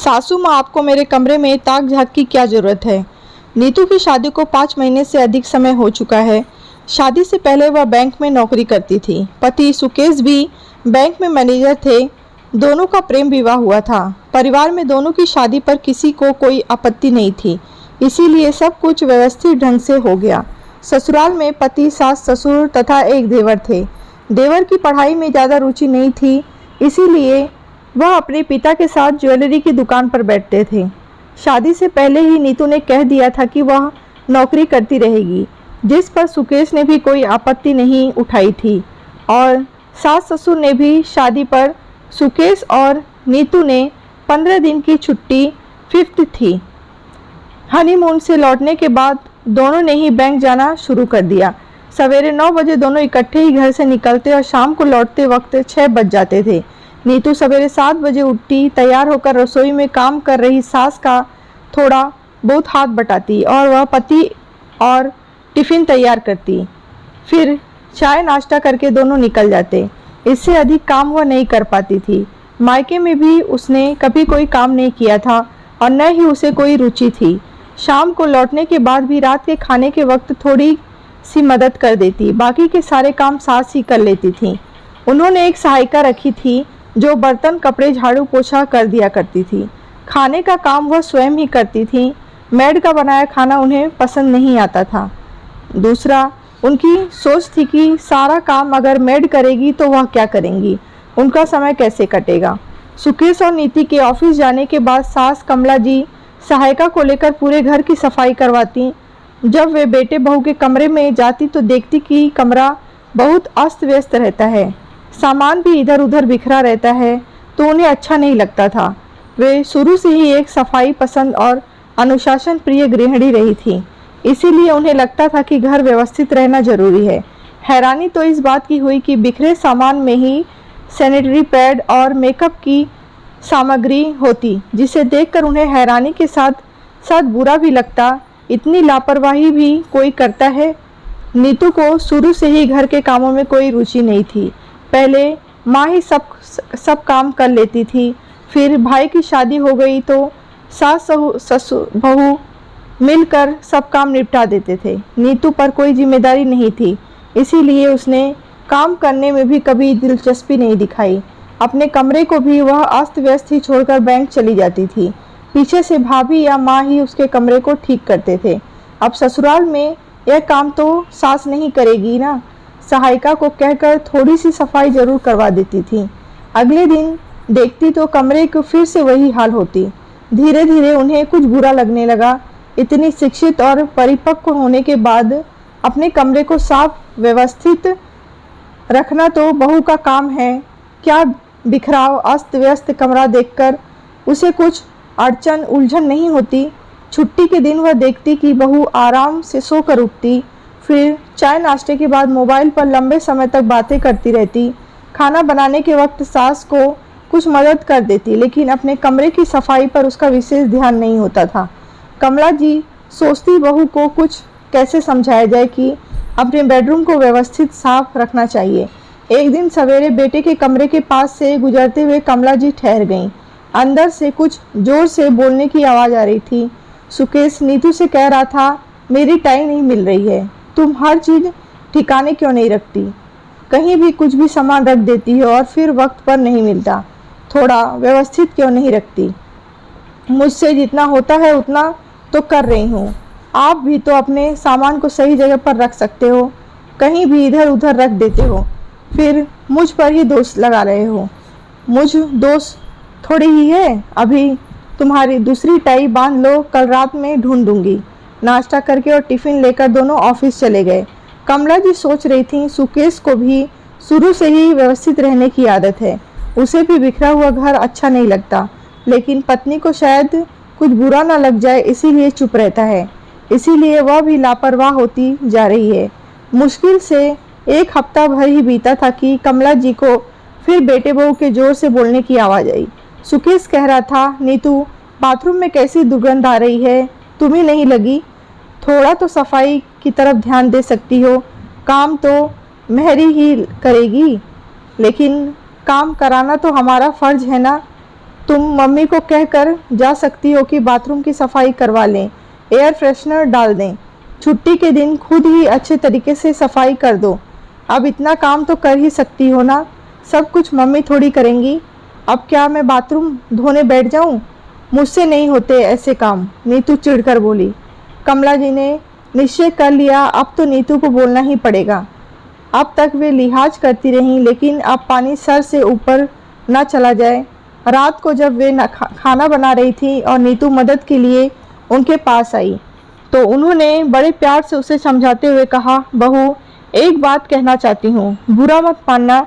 सासू माँ, आपको मेरे कमरे में ताक झाँक की क्या ज़रूरत है। नीतू की शादी को 5 महीने से अधिक समय हो चुका है। शादी से पहले वह बैंक में नौकरी करती थी। पति सुकेश भी बैंक में मैनेजर थे। दोनों का प्रेम विवाह हुआ था। परिवार में दोनों की शादी पर किसी को कोई आपत्ति नहीं थी, इसीलिए सब कुछ व्यवस्थित ढंग से हो गया। ससुराल में पति, सास, ससुर तथा एक देवर थे। देवर की पढ़ाई में ज़्यादा रुचि नहीं थी, इसीलिए वह अपने पिता के साथ ज्वेलरी की दुकान पर बैठते थे। शादी से पहले ही नीतू ने कह दिया था कि वह नौकरी करती रहेगी, जिस पर सुकेश ने भी कोई आपत्ति नहीं उठाई थी और सास ससुर ने भी। शादी पर सुकेश और नीतू ने 15 दिन की छुट्टी 5th थी। हनीमून से लौटने के बाद दोनों ने ही बैंक जाना शुरू कर दिया। सवेरे 9 बजे दोनों इकट्ठे ही घर से निकलते और शाम को लौटते वक्त 6 बज जाते थे। नीतू सवेरे 7 बजे उठती, तैयार होकर रसोई में काम कर रही सास का थोड़ा बहुत हाथ बटाती और वह पति और टिफ़िन तैयार करती। फिर चाय नाश्ता करके दोनों निकल जाते। इससे अधिक काम वह नहीं कर पाती थी। मायके में भी उसने कभी कोई काम नहीं किया था और न ही उसे कोई रुचि थी। शाम को लौटने के बाद भी रात के खाने के वक्त थोड़ी सी मदद कर देती, बाकी के सारे काम सास ही कर लेती थी। उन्होंने एक सहायिका रखी थी जो बर्तन, कपड़े, झाड़ू पोछा कर दिया करती थी। खाने का काम वह स्वयं ही करती थी। मेड का बनाया खाना उन्हें पसंद नहीं आता था। दूसरा, उनकी सोच थी कि सारा काम अगर मेड करेगी तो वह क्या करेंगी, उनका समय कैसे कटेगा। सुकेश और नीति के ऑफिस जाने के बाद सास कमला जी सहायिका को लेकर पूरे घर की सफाई करवाती। जब वे बेटे बहू के कमरे में जाती तो देखती कि कमरा बहुत अस्त व्यस्त रहता है, सामान भी इधर उधर बिखरा रहता है, तो उन्हें अच्छा नहीं लगता था। वे शुरू से ही एक सफाई पसंद और अनुशासन प्रिय गृहिणी रही थी, इसीलिए उन्हें लगता था कि घर व्यवस्थित रहना जरूरी है। हैरानी तो इस बात की हुई कि बिखरे सामान में ही सैनिटरी पैड और मेकअप की सामग्री होती, जिसे देखकर उन्हें हैरानी के साथ साथ बुरा भी लगता। इतनी लापरवाही भी कोई करता है। नीतू को शुरू से ही घर के कामों में कोई रुचि नहीं थी। पहले माँ ही सब काम कर लेती थी, फिर भाई की शादी हो गई तो सास ससुर बहू मिलकर सब काम निपटा देते थे। नीतू पर कोई जिम्मेदारी नहीं थी, इसीलिए उसने काम करने में भी कभी दिलचस्पी नहीं दिखाई। अपने कमरे को भी वह अस्त व्यस्त ही छोड़कर बैंक चली जाती थी। पीछे से भाभी या माँ ही उसके कमरे को ठीक करते थे। अब ससुराल में यह काम तो सास नहीं करेगी ना, सहायिका को कहकर थोड़ी सी सफाई जरूर करवा देती थी। अगले दिन देखती तो कमरे को फिर से वही हाल होती। धीरे धीरे उन्हें कुछ बुरा लगने लगा। इतनी शिक्षित और परिपक्व होने के बाद अपने कमरे को साफ व्यवस्थित रखना तो बहू का काम है। क्या बिखराव, अस्त व्यस्त कमरा देखकर उसे कुछ अड़चन उलझन नहीं होती। छुट्टी के दिन वह देखती कि बहू आराम से सोकर उठती, फिर चाय नाश्ते के बाद मोबाइल पर लंबे समय तक बातें करती रहती। खाना बनाने के वक्त सास को कुछ मदद कर देती, लेकिन अपने कमरे की सफाई पर उसका विशेष ध्यान नहीं होता था। कमला जी सोचती बहू को कुछ कैसे समझाया जाए कि अपने बेडरूम को व्यवस्थित साफ रखना चाहिए। एक दिन सवेरे बेटे के कमरे के पास से गुजरते हुए कमला जी ठहर गईं। अंदर से कुछ जोर से बोलने की आवाज़ आ रही थी। सुकेश नीतू से कह रहा था, मेरी टाई नहीं मिल रही है, तुम हर चीज़ ठिकाने क्यों नहीं रखती, कहीं भी कुछ भी सामान रख देती हो और फिर वक्त पर नहीं मिलता, थोड़ा व्यवस्थित क्यों नहीं रखती। मुझसे जितना होता है उतना तो कर रही हूँ, आप भी तो अपने सामान को सही जगह पर रख सकते हो, कहीं भी इधर उधर रख देते हो, फिर मुझ पर ही दोष लगा रहे हो। मुझ दोष थोड़ी ही है, अभी तुम्हारी दूसरी टाई बांध लो, कल रात में ढूंढ दूंगी। नाश्ता करके और टिफ़िन लेकर दोनों ऑफिस चले गए। कमला जी सोच रही थी सुकेश को भी शुरू से ही व्यवस्थित रहने की आदत है, उसे भी बिखरा हुआ घर अच्छा नहीं लगता, लेकिन पत्नी को शायद कुछ बुरा ना लग जाए इसीलिए चुप रहता है, इसीलिए वह भी लापरवाह होती जा रही है। मुश्किल से 1 हफ्ता भर ही बीता था कि कमला जी को फिर बेटे बहू के जोर से बोलने की आवाज़ आई। सुकेश कह रहा था, नीतू बाथरूम में कैसी दुर्गंध आ रही है, तुम्हें नहीं लगी? थोड़ा तो सफाई की तरफ ध्यान दे सकती हो, काम तो मेहरी ही करेगी, लेकिन काम कराना तो हमारा फर्ज है ना। तुम मम्मी को कहकर जा सकती हो कि बाथरूम की सफाई करवा लें, एयर फ्रेशनर डाल दें। छुट्टी के दिन खुद ही अच्छे तरीके से सफाई कर दो। अब इतना काम तो कर ही सकती हो ना, सब कुछ मम्मी थोड़ी करेंगी। अब क्या मैं बाथरूम धोने बैठ जाऊं? मुझसे नहीं होते ऐसे काम, नीतू चिढ़कर बोली। कमला जी ने निश्चय कर लिया, अब तो नीतू को बोलना ही पड़ेगा। अब तक वे लिहाज करती रहीं, लेकिन अब पानी सर से ऊपर न चला जाए। रात को जब वे खाना बना रही थी और नीतू मदद के लिए उनके पास आई, तो उन्होंने बड़े प्यार से उसे समझाते हुए कहा, बहू एक बात कहना चाहती हूँ, बुरा मत मानना।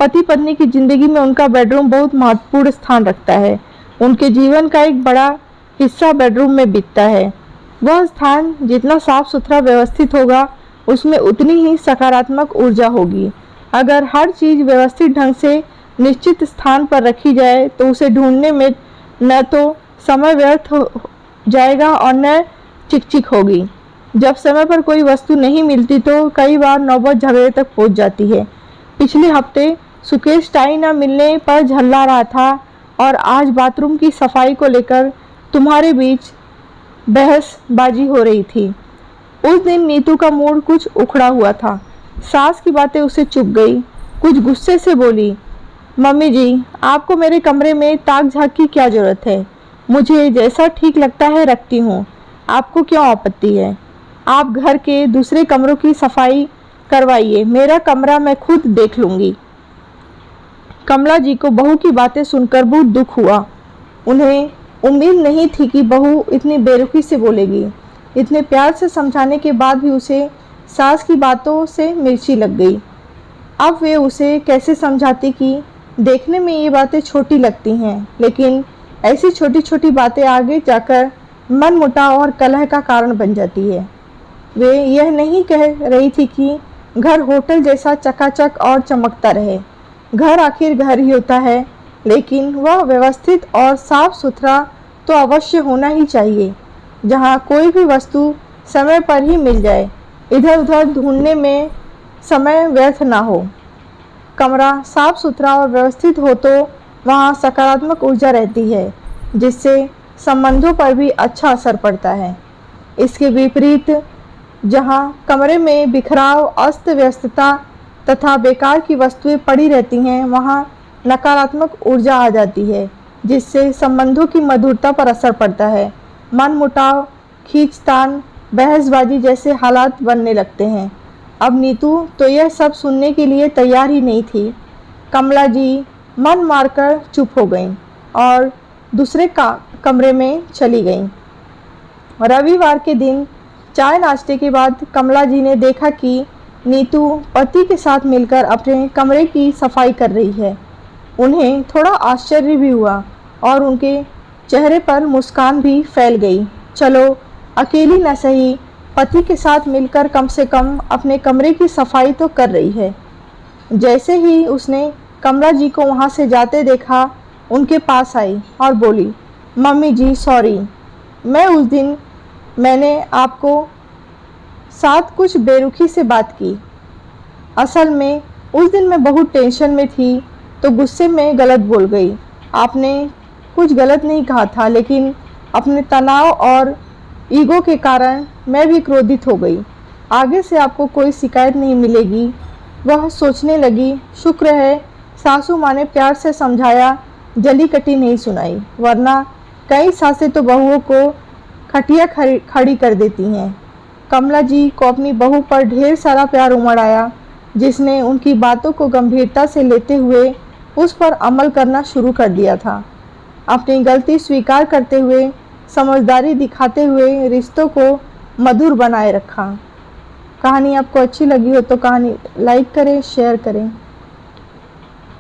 पति पत्नी की जिंदगी में उनका बेडरूम बहुत महत्वपूर्ण स्थान रखता है। उनके जीवन का एक बड़ा हिस्सा बेडरूम में बीतता है। वह स्थान जितना साफ सुथरा व्यवस्थित होगा, उसमें उतनी ही सकारात्मक ऊर्जा होगी। अगर हर चीज़ व्यवस्थित ढंग से निश्चित स्थान पर रखी जाए तो उसे ढूंढने में न तो समय व्यर्थ हो जाएगा और न चिकचिक होगी। जब समय पर कोई वस्तु नहीं मिलती तो कई बार नौबत झगड़े तक पहुंच जाती है। पिछले हफ्ते सुकेश टाई न मिलने पर झल्ला रहा था और आज बाथरूम की सफाई को लेकर तुम्हारे बीच बहसबाजी हो रही थी। उस दिन नीतू का मूड कुछ उखड़ा हुआ था। सास की बातें उसे चुभ गई। कुछ गुस्से से बोली, मम्मी जी आपको मेरे कमरे में ताक झांक की क्या ज़रूरत है? मुझे जैसा ठीक लगता है रखती हूँ, आपको क्यों आपत्ति है? आप घर के दूसरे कमरों की सफाई करवाइए, मेरा कमरा मैं खुद देख लूँगी। कमला जी को बहू की बातें सुनकर बहुत दुख हुआ। उन्हें उम्मीद नहीं थी कि बहू इतनी बेरुखी से बोलेगी। इतने प्यार से समझाने के बाद भी उसे सास की बातों से मिर्ची लग गई। अब वे उसे कैसे समझाती कि देखने में ये बातें छोटी लगती हैं, लेकिन ऐसी छोटी छोटी बातें आगे जाकर मनमुटाव और कलह का कारण बन जाती है। वे यह नहीं कह रही थी कि घर होटल जैसा चकाचक और चमकता रहे। घर आखिर घर ही होता है, लेकिन वह व्यवस्थित और साफ सुथरा तो अवश्य होना ही चाहिए, जहाँ कोई भी वस्तु समय पर ही मिल जाए, इधर उधर ढूंढने में समय व्यर्थ ना हो। कमरा साफ सुथरा और व्यवस्थित हो तो वहाँ सकारात्मक ऊर्जा रहती है, जिससे संबंधों पर भी अच्छा असर पड़ता है। इसके विपरीत जहाँ कमरे में बिखराव, अस्त व्यस्तता तथा बेकार की वस्तुएं पड़ी रहती हैं, वहाँ नकारात्मक ऊर्जा आ जाती है, जिससे संबंधों की मधुरता पर असर पड़ता है। मनमुटाव, खींचतान, बहसबाजी जैसे हालात बनने लगते हैं। अब नीतू तो यह सब सुनने के लिए तैयार ही नहीं थी। कमला जी मन मारकर चुप हो गईं और दूसरे कमरे में चली गईं। रविवार के दिन चाय नाश्ते के बाद कमला जी ने देखा कि नीतू पति के साथ मिलकर अपने कमरे की सफाई कर रही है। उन्हें थोड़ा आश्चर्य भी हुआ और उनके चेहरे पर मुस्कान भी फैल गई। चलो अकेली न सही, पति के साथ मिलकर कम से कम अपने कमरे की सफाई तो कर रही है। जैसे ही उसने कमला जी को वहाँ से जाते देखा, उनके पास आई और बोली, मम्मी जी सॉरी, उस दिन मैंने आपको साथ कुछ बेरुखी से बात की। असल में उस दिन मैं बहुत टेंशन में थी तो गुस्से में गलत बोल गई। आपने कुछ गलत नहीं कहा था, लेकिन अपने तनाव और ईगो के कारण मैं भी क्रोधित हो गई। आगे से आपको कोई शिकायत नहीं मिलेगी। वह सोचने लगी, शुक्र है सासू माँ ने प्यार से समझाया, जली कटी नहीं सुनाई, वरना कई सासें तो बहुओं को खटिया खड़ी कर देती हैं। कमला जी को अपनी बहू पर ढेर सारा प्यार उमड़ आया, जिसने उनकी बातों को गंभीरता से लेते हुए उस पर अमल करना शुरू कर दिया था। अपनी गलती स्वीकार करते हुए, समझदारी दिखाते हुए रिश्तों को मधुर बनाए रखा। कहानी आपको अच्छी लगी हो तो कहानी लाइक करें, शेयर करें।